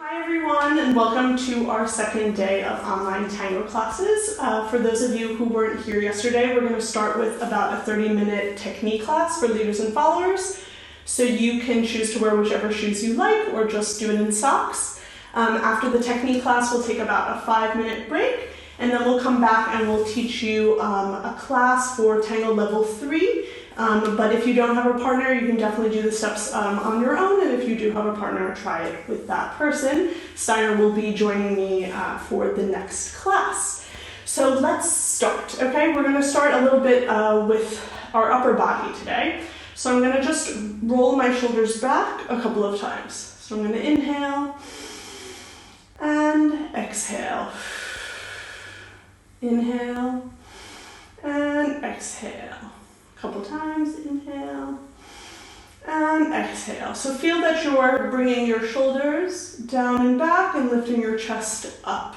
Hi everyone, and welcome to our second day of online Tango classes. For those of you who weren't here yesterday, we're going to start with about a 30-minute technique class for leaders and followers. So you can choose to wear whichever shoes you like or just do it in socks. After the technique class, we'll take about a 5-minute break, and then we'll come back and we'll teach you a class for Tango Level 3. But if you don't have a partner, you can definitely do the steps on your own, and if you do have a partner, try it with that person. Steiner will be joining me for the next class. So let's start, okay? We're gonna start a little bit with our upper body today. So I'm gonna just roll my shoulders back a couple of times. So I'm gonna inhale and exhale. Inhale and exhale. Couple times, inhale and exhale. So feel that you're bringing your shoulders down and back and lifting your chest up.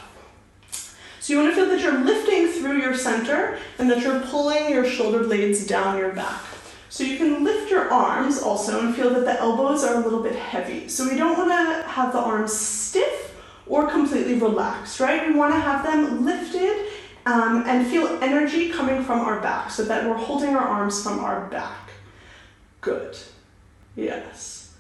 So you want to feel that you're lifting through your center and that you're pulling your shoulder blades down your back. So you can lift your arms also and feel that the elbows are a little bit heavy. So we don't want to have the arms stiff or completely relaxed, right? We want to have them lifted and feel energy coming from our back so that we're holding our arms from our back. Good. Yes.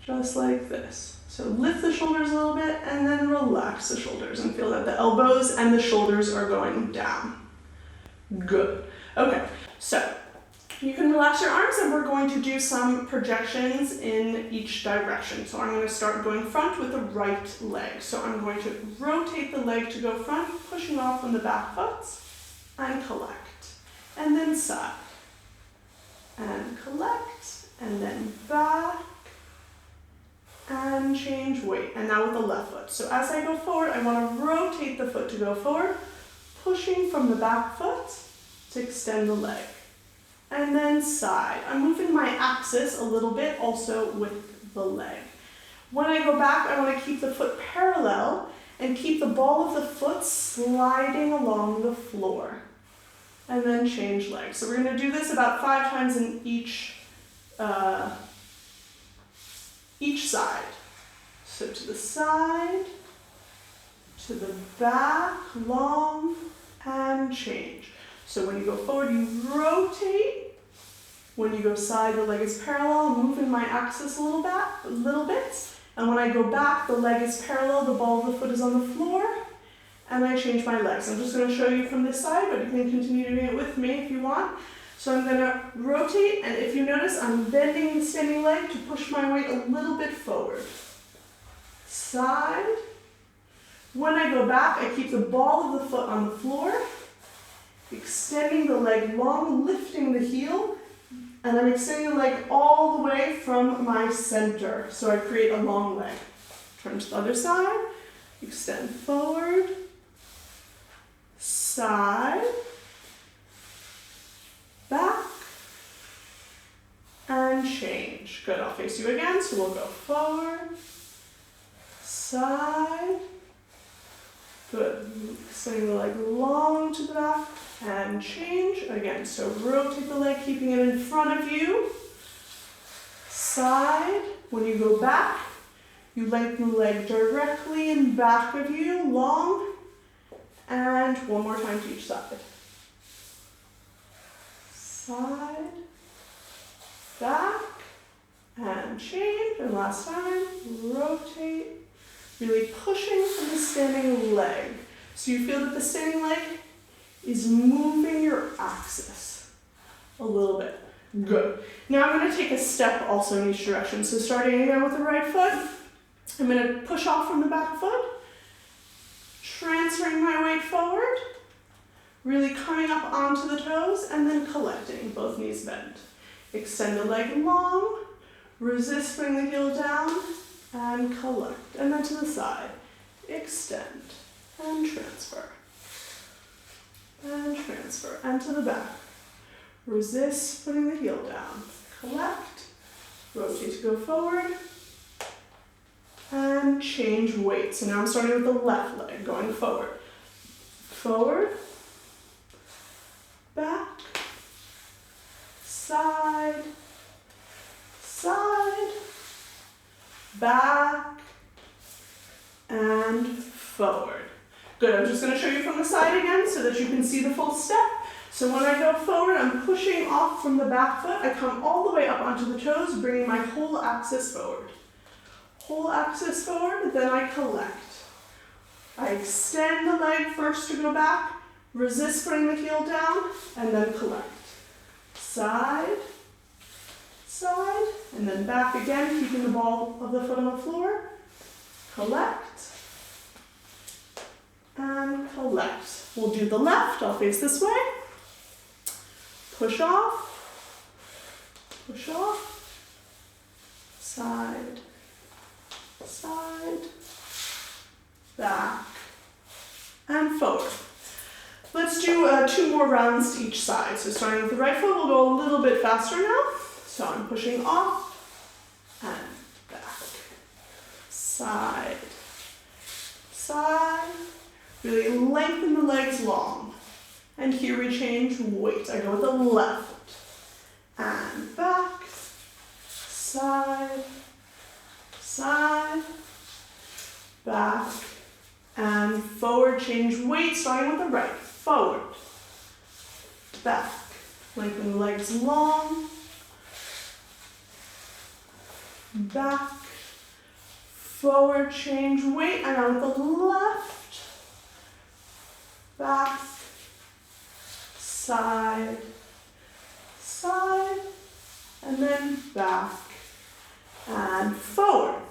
Just like this. So lift the shoulders a little bit and then relax the shoulders and feel that the elbows and the shoulders are going down. Good. Okay, so you can relax your arms and we're going to do some projections in each direction. So I'm going to start going front with the right leg. So I'm going to rotate the leg to go front, pushing off on the back foot, and collect. And then side. And collect, and then back, and change weight. And now with the left foot. So as I go forward, I want to rotate the foot to go forward, pushing from the back foot to extend the leg. And then side. I'm moving my axis a little bit also with the leg. When I go back, I want to keep the foot parallel and keep the ball of the foot sliding along the floor. And then change legs. So we're going to do this about 5 times in each side. So to the side, to the back, long, and change. So when you go forward, you rotate. When you go side, the leg is parallel. I'm moving my axis a little bit. And when I go back, the leg is parallel. The ball of the foot is on the floor. And I change my legs. I'm just going to show you from this side, but you can continue doing it with me if you want. So I'm going to rotate. And if you notice, I'm bending the standing leg to push my weight a little bit forward. Side. When I go back, I keep the ball of the foot on the floor. Extending the leg long, lifting the heel, and I'm extending the leg all the way from my center. So I create a long leg. Turn to the other side, extend forward, side, back, and change. Good, I'll face you again, so we'll go forward, side, good, extending the leg long to the back, and change again. So rotate the leg, keeping it in front of you. Side. When you go back, you lengthen the leg directly in back of you, long. And one more time to each side. Side. Back. And change. And last time, rotate. Really pushing from the standing leg. So you feel that the standing leg is moving your axis a little bit. Good. Now I'm going to take a step also in each direction. So starting again with the right foot, I'm going to push off from the back foot, transferring my weight forward, really coming up onto the toes, and then collecting, both knees bent. Extend the leg long, resist, bring the heel down, and collect. And then to the side, extend, and transfer. And transfer, and to the back. Resist, putting the heel down. Collect, rotate to go forward, and change weight. So now I'm starting with the left leg, going forward. Forward, back, side, side, back, and forward. Good, I'm just gonna show you from the side again so that you can see the full step. So when I go forward, I'm pushing off from the back foot. I come all the way up onto the toes, bringing my whole axis forward. Whole axis forward, then I collect. I extend the leg first to go back, resist putting the heel down, and then collect. Side, side, and then back again, keeping the ball of the foot on the floor. Collect, and collect. We'll do the left, I'll face this way. Push off, side, side, back, and forward. Let's do 2 more rounds to each side. So starting with the right foot, we'll go a little bit faster now. So I'm pushing off and back, side, side. Really lengthen the legs long. And here we change weight. I go with the left foot. And back, side, side, back, and forward. Change weight, starting with the right. Forward, back. Lengthen the legs long. Back, forward, change weight. And now with the left, back, side, side, and then back and forward.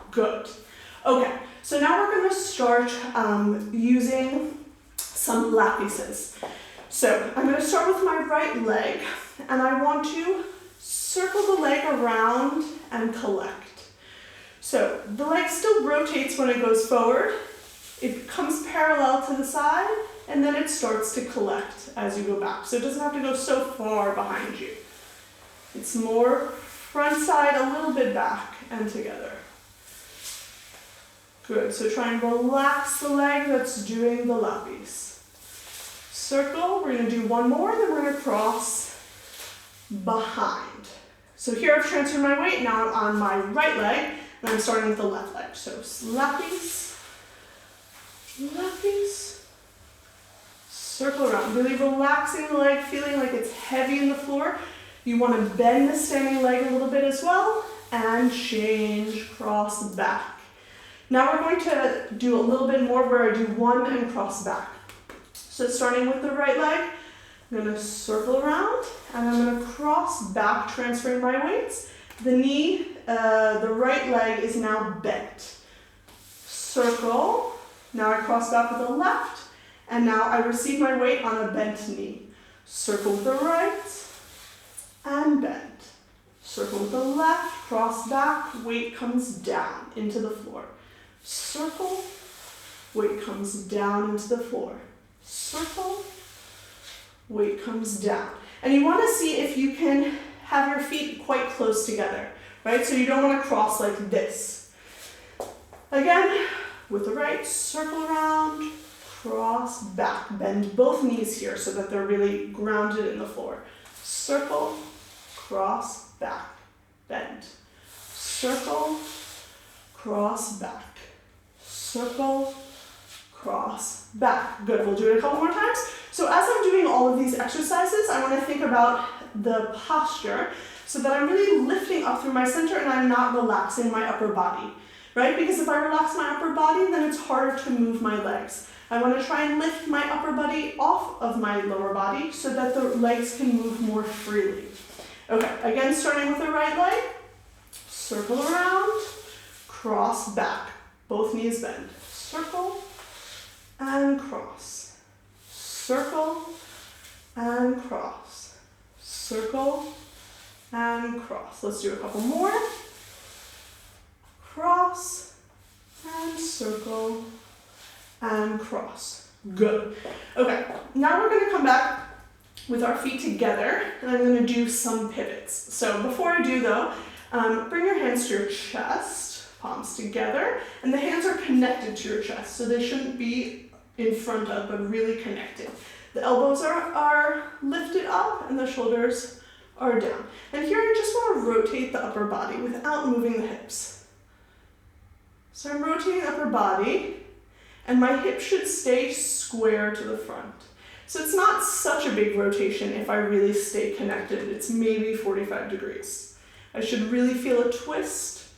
Good. Okay, so now we're going to start using some lapises. So I'm going to start with my right leg, and I want to circle the leg around and collect. So the leg still rotates when it goes forward. It comes parallel to the side, and then it starts to collect as you go back. So it doesn't have to go so far behind you. It's more front side, a little bit back, and together. Good, so try and relax the leg that's doing the lapis. Circle, we're gonna do 1 more, then we're gonna cross behind. So here I've transferred my weight, now I'm on my right leg, and I'm starting with the left leg. So lapis, lapis, circle around, really relaxing the leg, feeling like it's heavy in the floor. You want to bend the standing leg a little bit as well, and change, cross back. Now we're going to do a little bit more where I do 1 and cross back. So starting with the right leg, I'm going to circle around, and I'm going to cross back, transferring my weights. The knee, the right leg is now bent. Circle, now I cross back with the left, and now I receive my weight on a bent knee. Circle with the right, and bend. Circle with the left, cross back, weight comes down into the floor. Circle, weight comes down into the floor. Circle, weight comes down. And you want to see if you can have your feet quite close together, right? So you don't want to cross like this. Again, with the right, circle around, cross back. Bend both knees here so that they're really grounded in the floor. Circle, cross, back, bend. Circle, cross, back. Circle, cross, back. Good, we'll do it a couple more times. So as I'm doing all of these exercises, I want to think about the posture so that I'm really lifting up through my center and I'm not relaxing my upper body, right? Because if I relax my upper body, then it's harder to move my legs. I want to try and lift my upper body off of my lower body so that the legs can move more freely. Okay, again, starting with the right leg, circle around, cross back, both knees bend. Circle and cross. Circle and cross. Circle and cross. Let's do a couple more. Cross and circle and cross. Good. Okay, now we're going to come back with our feet together, and I'm going to do some pivots. So before I do though, bring your hands to your chest, palms together, and the hands are connected to your chest, so they shouldn't be in front of, but really connected. The elbows are lifted up and the shoulders are down. And here I just want to rotate the upper body without moving the hips. So I'm rotating upper body, and my hip should stay square to the front. So it's not such a big rotation if I really stay connected. It's maybe 45 degrees. I should really feel a twist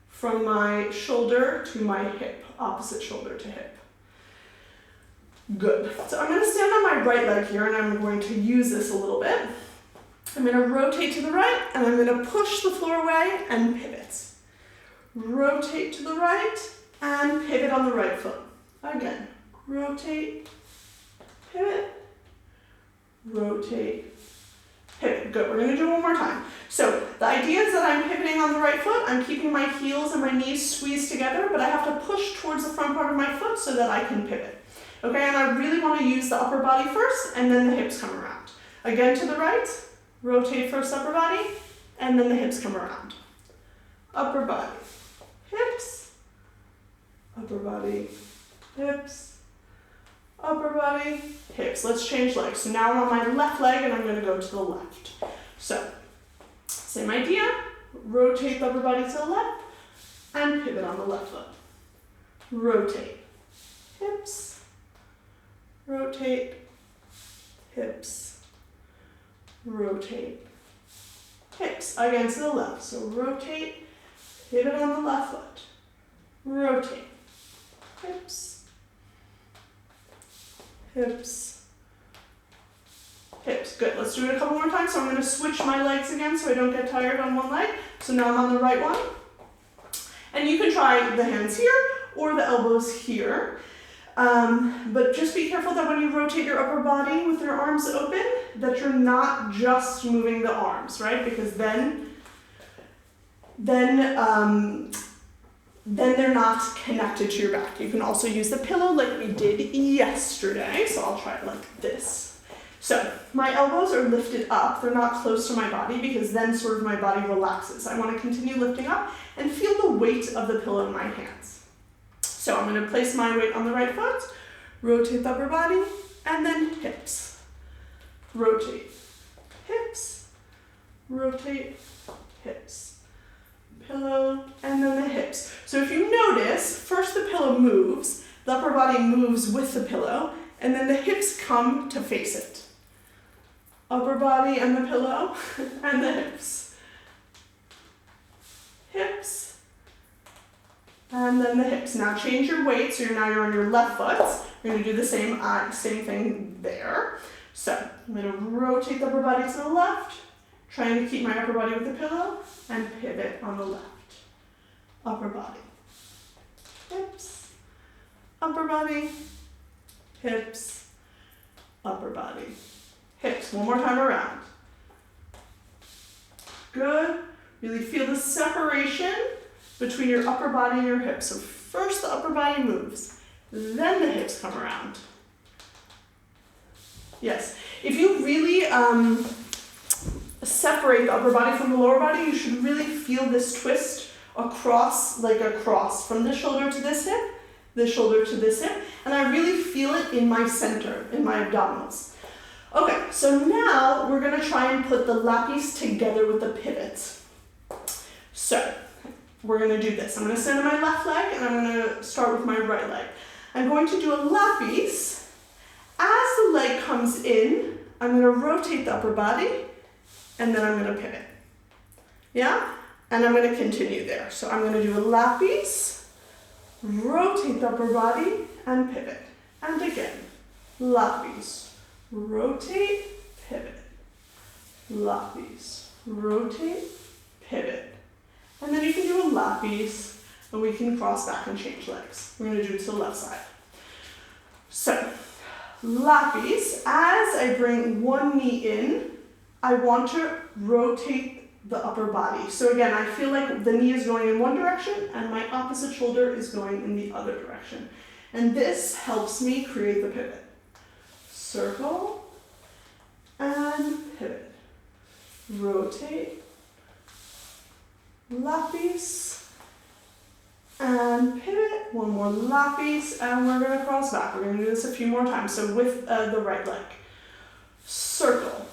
from my shoulder to my hip, opposite shoulder to hip. Good. So I'm going to stand on my right leg here, and I'm going to use this a little bit. I'm going to rotate to the right, and I'm going to push the floor away and pivot. Rotate to the right, and pivot on the right foot. Again, rotate, pivot, rotate, pivot. Good, we're gonna do it one more time. So the idea is that I'm pivoting on the right foot, I'm keeping my heels and my knees squeezed together, but I have to push towards the front part of my foot so that I can pivot. Okay, and I really wanna use the upper body first, and then the hips come around. Again to the right, rotate first upper body, and then the hips come around. Upper body, hips, upper body, hips, upper body, hips. Let's change legs. So now I'm on my left leg and I'm going to go to the left. So, same idea. Rotate the upper body to the left and pivot on the left foot. Rotate, hips, rotate, hips, rotate, hips. Again to the left. So rotate, pivot on the left foot. Rotate, hips, hips, hips. Good, let's do it a couple more times. So I'm going to switch my legs again so I don't get tired on one leg. So now I'm on the right one. And you can try the hands here or the elbows here. But just be careful that when you rotate your upper body with your arms open, that you're not just moving the arms, right? Because then they're not connected to your back. You can also use the pillow like we did yesterday. So I'll try it like this. So my elbows are lifted up. They're not close to my body because then sort of my body relaxes. I want to continue lifting up and feel the weight of the pillow in my hands. So I'm going to place my weight on the right foot, rotate the upper body, and then hips. Rotate, hips, rotate, hips. Pillow, and then the hips. So if you notice, first the pillow moves, the upper body moves with the pillow, and then the hips come to face it. Upper body and the pillow, and the hips. Hips, and then the hips. Now change your weight, so you're on your left foot. You're going to do the same thing there. So I'm going to rotate the upper body to the left, trying to keep my upper body with the pillow, and pivot on the left. Upper body, hips, upper body, hips, upper body, hips. One more time around. Good. Really feel the separation between your upper body and your hips. So first the upper body moves, then the hips come around. Yes. If you really separate the upper body from the lower body, you should really feel this twist across, like a cross, from this shoulder to this hip, this shoulder to this hip, and I really feel it in my center, in my abdominals. Okay, so now we're going to try and put the lapis together with the pivots. So we're going to do this. I'm going to stand on my left leg and I'm going to start with my right leg. I'm going to do a lapis. As the leg comes in, I'm going to rotate the upper body and then I'm going to pivot. Yeah? And I'm going to continue there. So I'm going to do a lapis, rotate the upper body and pivot. And again, lapis, rotate, pivot. Lapis, rotate, pivot. And then you can do a lapis and we can cross back and change legs. We're going to do it to the left side. So, lapis, as I bring one knee in, I want to rotate the upper body. So again, I feel like the knee is going in one direction and my opposite shoulder is going in the other direction. And this helps me create the pivot. Circle and pivot. Rotate, lapis, and pivot. One more lapis, and we're going to cross back. We're going to do this a few more times. So with the right leg. Circle,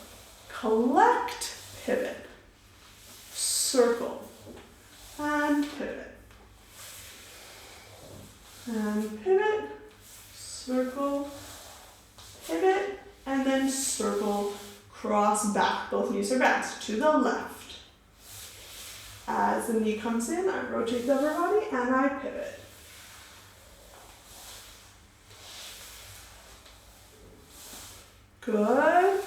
collect, pivot. Circle, and pivot. and pivot, circle, pivot, and then circle, cross back. Both knees are bent to the left. As the knee comes in, I rotate the upper body and I pivot. Good.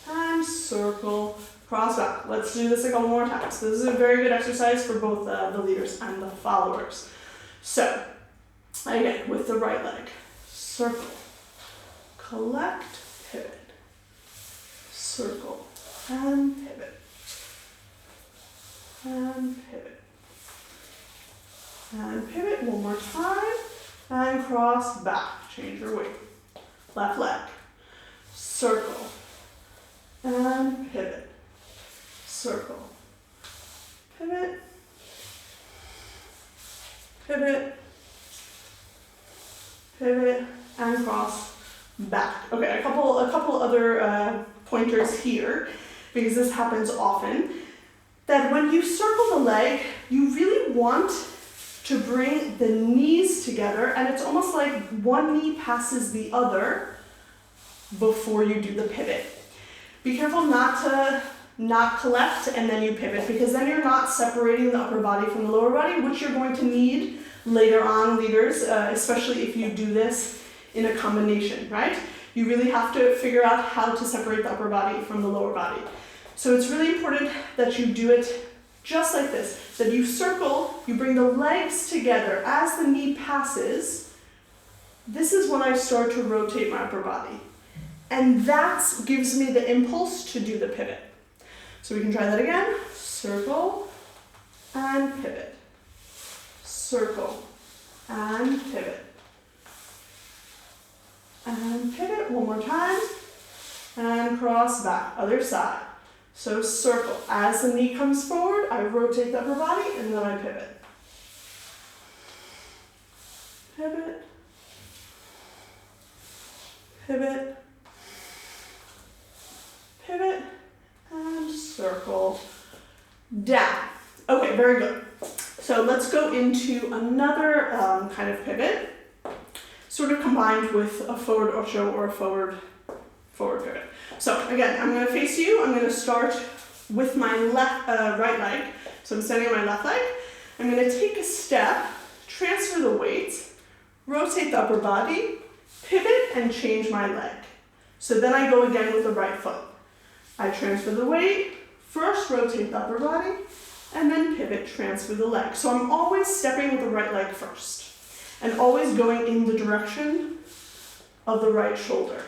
And circle, cross back. Let's do this a couple more times. This is a very good exercise for both the leaders and the followers. So, again, with the right leg, circle, collect, pivot, circle, and pivot, and pivot, and pivot one more time, and cross back. Change your weight. Left leg, circle, and pivot, circle, pivot, pivot, pivot, and cross back. Okay, a couple other pointers here, because this happens often, that when you circle the leg, you really want to bring the knees together, and it's almost like one knee passes the other before you do the pivot. Be careful not to collect and then you pivot, because then you're not separating the upper body from the lower body, which you're going to need later on, leaders, especially if you do this in a combination, right? You really have to figure out how to separate the upper body from the lower body. So it's really important that you do it just like this, that you circle, you bring the legs together as the knee passes. This is when I start to rotate my upper body. And that gives me the impulse to do the pivot. So we can try that again. Circle and pivot. Circle and pivot. And pivot one more time. And cross back, other side. So circle. As the knee comes forward, I rotate the upper body and then I pivot. Pivot. Pivot. Pivot. And circle. Down. Okay, very good. So let's go into another kind of pivot, sort of combined with a forward ocho or a forward pivot. So again, I'm going to face you. I'm going to start with my right leg. So I'm standing on my left leg. I'm going to take a step, transfer the weight, rotate the upper body, pivot, and change my leg. So then I go again with the right foot. I transfer the weight, first rotate the upper body, and then pivot, transfer the leg. So I'm always stepping with the right leg first, and always going in the direction of the right shoulder.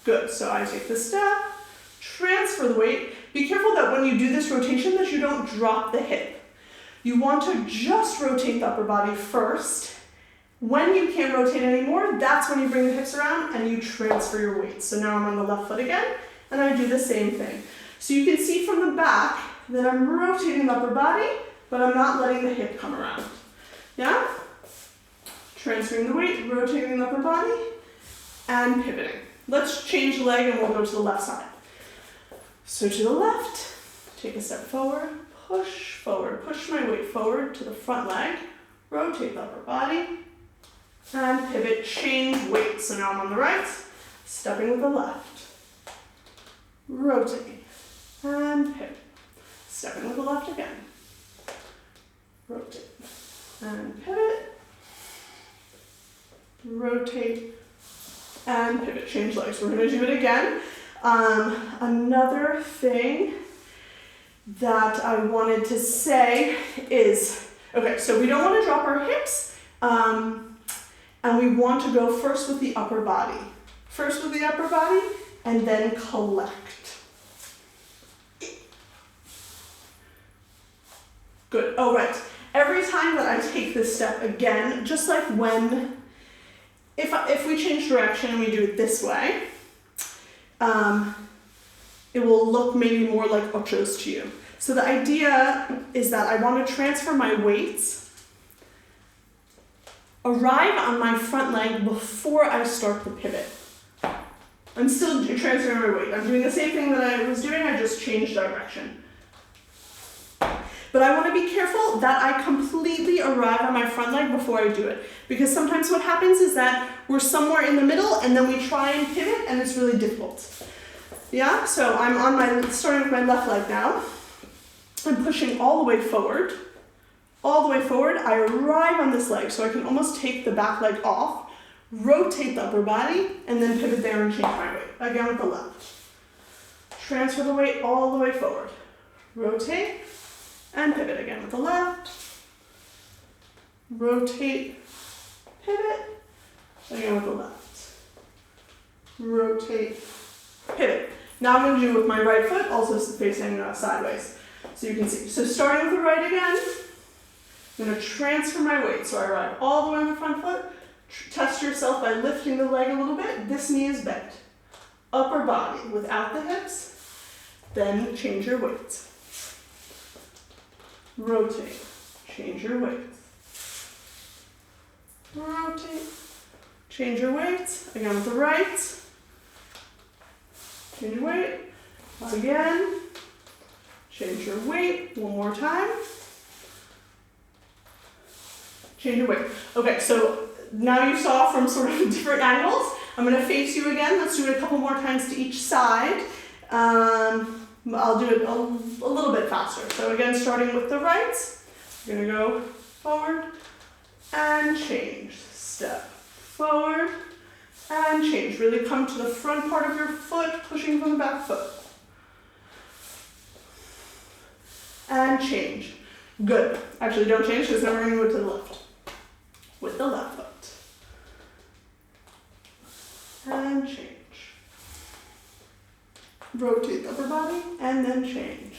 Good, so I take the step, transfer the weight. Be careful that when you do this rotation that you don't drop the hip. You want to just rotate the upper body first. When you can't rotate anymore, that's when you bring the hips around and you transfer your weight. So now I'm on the left foot again, and I do the same thing. So you can see from the back that I'm rotating the upper body, but I'm not letting the hip come around. Yeah? Transferring the weight, rotating the upper body, and pivoting. Let's change the leg and we'll go to the left side. So to the left, take a step forward, push my weight forward to the front leg, rotate the upper body, and pivot, change weight. So now I'm on the right, stepping with the left, rotate, and pivot, stepping with the left again, rotate, and pivot, rotate, and pivot, change legs. We're going to do it again. Another thing that I wanted to say is, okay, so we don't want to drop our hips, and we want to go first with the upper body. First with the upper body, and then collect. Good, oh right. Every time that I take this step again, just like when, if we change direction and we do it this way, it will look maybe more like ochos to you. So the idea is that I want to transfer my weights, arrive on my front leg before I start the pivot. I'm still transferring my weight. I'm doing the same thing that I was doing, I just changed direction. But I want to be careful that I completely arrive on my front leg before I do it. Because sometimes what happens is that we're somewhere in the middle and then we try and pivot and it's really difficult. Yeah, so I'm starting with my left leg now. I'm pushing all the way forward. All the way forward, I arrive on this leg so I can almost take the back leg off, rotate the upper body, and then pivot there and change my weight. Again with the left. Transfer the weight all the way forward. Rotate, and pivot again with the left. Rotate, pivot, again with the left. Rotate, pivot. Now I'm going to do it with my right foot, also facing sideways. So you can see. So starting with the right again, I'm going to transfer my weight. So I arrive all the way on the front foot. Test yourself by lifting the leg a little bit. This knee is bent. Upper body without the hips. Then change your weight. Rotate. Change your weight. Rotate. Change your weight. Again with the right. Change your weight. Again. Change your weight. One more time. Change your weight. Okay, so now you saw from sort of different angles. I'm going to face you again. Let's do it a couple more times to each side. I'll do it a little bit faster. So again, starting with the right, you're going to go forward and change. Step forward and change. Really come to the front part of your foot, pushing from the back foot. And change. Good. Actually, don't change because then we're going to go to the left. With the left foot. And change. Rotate the upper body and then change.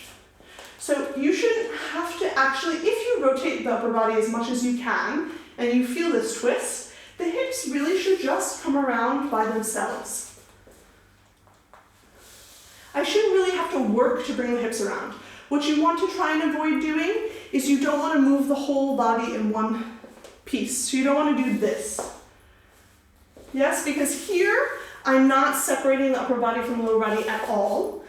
So you shouldn't have to actually, if you rotate the upper body as much as you can and you feel this twist, the hips really should just come around by themselves. I shouldn't really have to work to bring the hips around. What you want to try and avoid doing is you don't want to move the whole body in one piece. So you don't want to do this. Yes, because here I'm not separating the upper body from the lower body at all.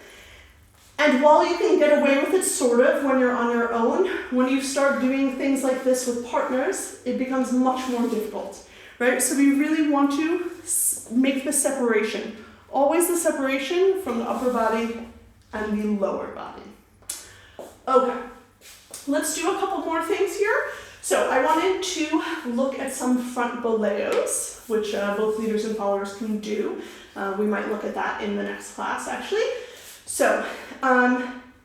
And while you can get away with it sort of when you're on your own, when you start doing things like this with partners, it becomes much more difficult, right? So we really want to make the separation. Always the separation from the upper body and the lower body. Okay, let's do a couple more things here. So I wanted to look at some front boleos, which both leaders and followers can do. We might look at that in the next class, actually. So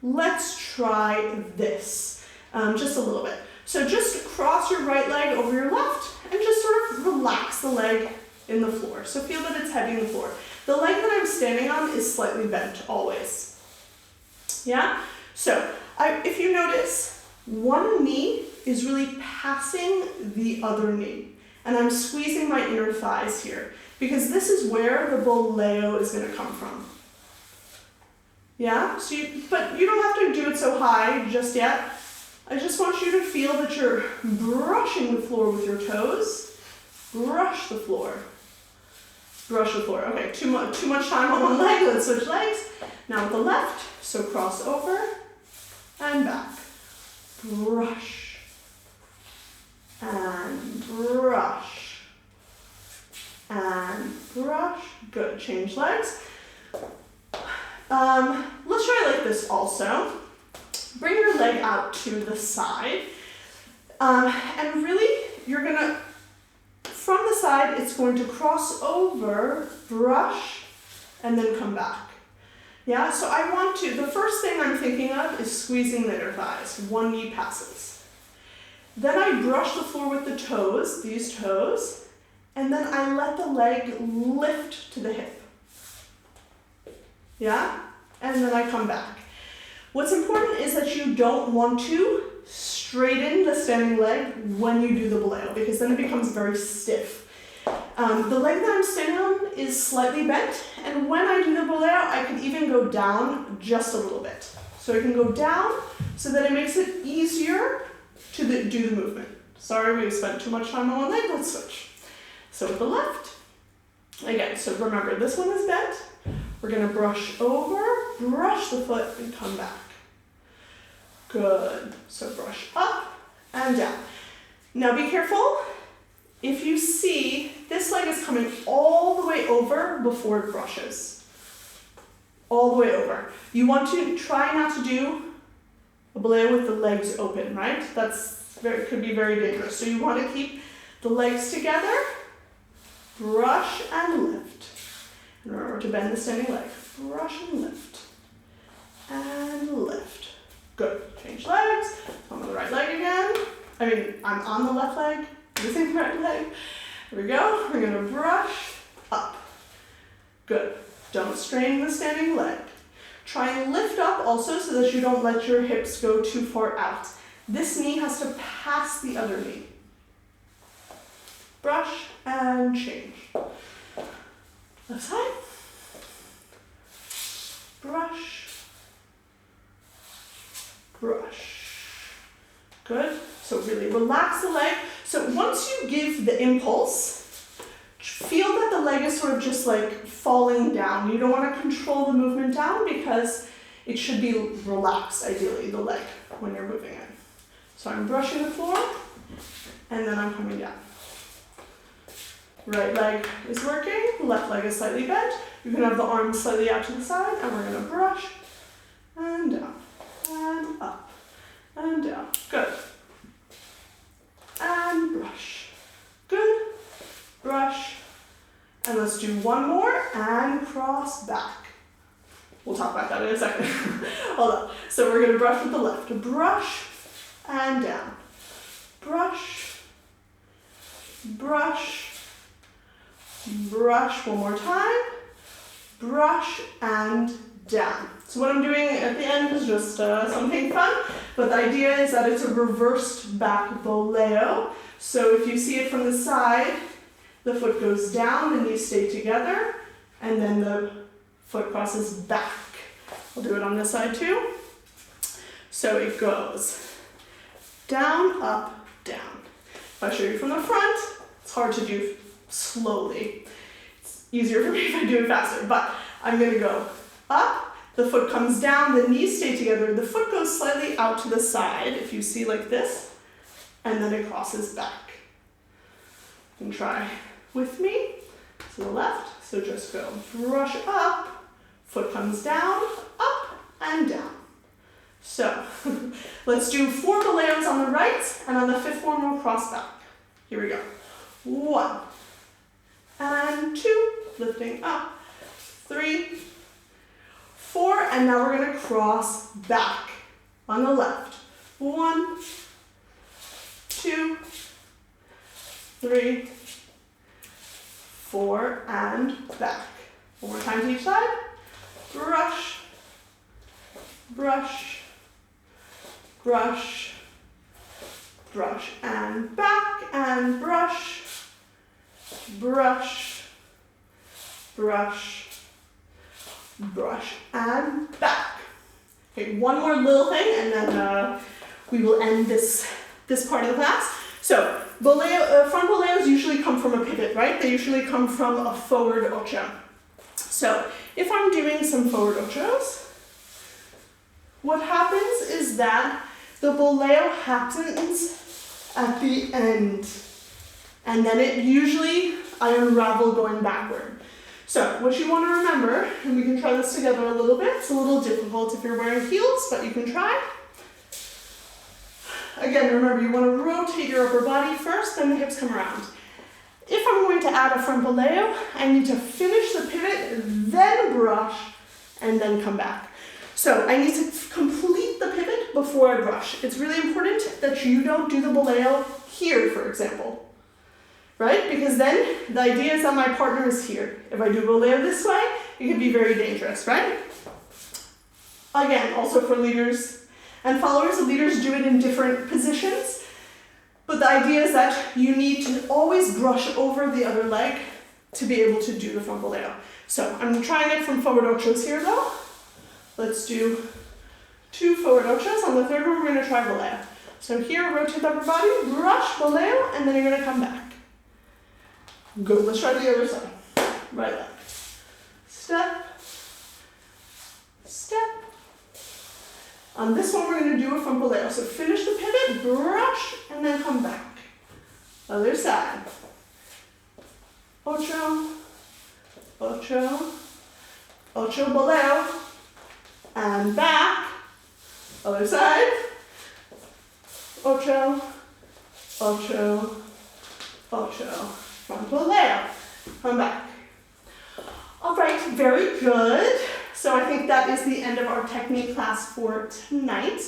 let's try this just a little bit. So just cross your right leg over your left and just sort of relax the leg in the floor. So feel that it's heavy in the floor. The leg that I'm standing on is slightly bent always. Yeah? So if you notice, one knee is really passing the other knee. And I'm squeezing my inner thighs here because this is where the boleo is going to come from. Yeah? But you don't have to do it so high just yet. I just want you to feel that you're brushing the floor with your toes. Brush the floor. Brush the floor. Okay, too much time on one leg. Let's switch legs. Now with the left, so cross over and back. Brush and brush and brush. Good. Change legs. Let's try like this also. Bring your leg out to the side. And really, you're going to, from the side, it's going to cross over, brush, and then come back. Yeah, so I want to, the first thing I'm thinking of is squeezing the inner thighs. One knee passes. Then I brush the floor with the toes, these toes, and then I let the leg lift to the hip. Yeah? And then I come back. What's important is that you don't want to straighten the standing leg when you do the boleo, because then it becomes very stiff. The leg that I'm standing on is slightly bent, and when I do the boleo, I can even go down just a little bit. So I can go down so that it makes it easier to do the movement. Sorry, we've spent too much time on one leg, let's switch. So with the left, again, so remember, this one is bent. We're gonna brush over, brush the foot, and come back. Good. So brush up and down. Now be careful. If you see this leg is coming all the way over before it brushes. All the way over. You want to try not to do a ballet with the legs open, right? Could be very dangerous. So you want to keep the legs together, brush and lift. And remember to bend the standing leg. Brush and lift. And lift. Good. Change legs. I'm on the right leg again. I'm on the left leg, using the right leg. Here we go. We're going to brush up. Good. Don't strain the standing leg. Try and lift up also so that you don't let your hips go too far out. This knee has to pass the other knee. Brush and change. Left side. Brush. Brush. Good. So really relax the leg. So once you give the impulse, feel that the leg is sort of just like falling down. You don't want to control the movement down because it should be relaxed, ideally, the leg, when you're moving it. So I'm brushing the floor, and then I'm coming down. Right leg is working, left leg is slightly bent. You can have the arms slightly out to the side, and we're going to brush, and down, and up, and down. Good. And brush. Good. Brush. And let's do one more, and cross back. We'll talk about that in a second. Hold on. So we're going to brush with the left. Brush and down. Brush. Brush. Brush one more time. Brush and down. So what I'm doing at the end is just something fun, but the idea is that it's a reversed back boleo. So if you see it from the side, the foot goes down, the knees stay together, and then the foot crosses back. We'll do it on this side too. So it goes down, up, down. If I show you from the front, it's hard to do slowly. It's easier for me if I do it faster, but I'm gonna go up, the foot comes down, the knees stay together, the foot goes slightly out to the side, if you see like this, and then it crosses back. You can try with me to the left, so just go brush up, foot comes down, up and down. So let's do 4 boleos on the right, and on the 5th one we'll cross back. Here we go. 1 and 2, lifting up, 3, 4, and now we're going to cross back on the left. 1, 2, 3, 4, and back. One more time to each side. Brush, brush, brush, brush, and back, and brush, brush, brush, brush, and back. Okay, one more little thing, and then we will end this part of the class. So, front boleos usually come from a pivot, right? They usually come from a forward ocho. So, if I'm doing some forward ochos, what happens is that the boleo happens at the end. And then I unravel going backward. So, what you want to remember, and we can try this together a little bit. It's a little difficult if you're wearing heels, but you can try. Again, remember, you want to rotate your upper body first, then the hips come around. If I'm going to add a front boleo, I need to finish the pivot, then brush, and then come back. So I need to complete the pivot before I brush. It's really important that you don't do the boleo here, for example, right? Because then the idea is that my partner is here. If I do boleo this way, it can be very dangerous, right? Again, also for leaders and followers, the leaders do it in different positions. But the idea is that you need to always brush over the other leg to be able to do the front boleo. So I'm trying it from forward ochos here though. Let's do 2 forward ochos. On the 3rd one, we're going to try boleo. So here, rotate the upper body, brush, boleo, and then you're going to come back. Good. Let's try the other side. Right leg. Step, step, On this one, we're going to do it from below. So finish the pivot, brush, and then come back. Other side. Ocho, ocho, ocho below, and back. Other side. Ocho, ocho, ocho. From below. Come back. All right, very good. So I think that is the end of our technique class for tonight.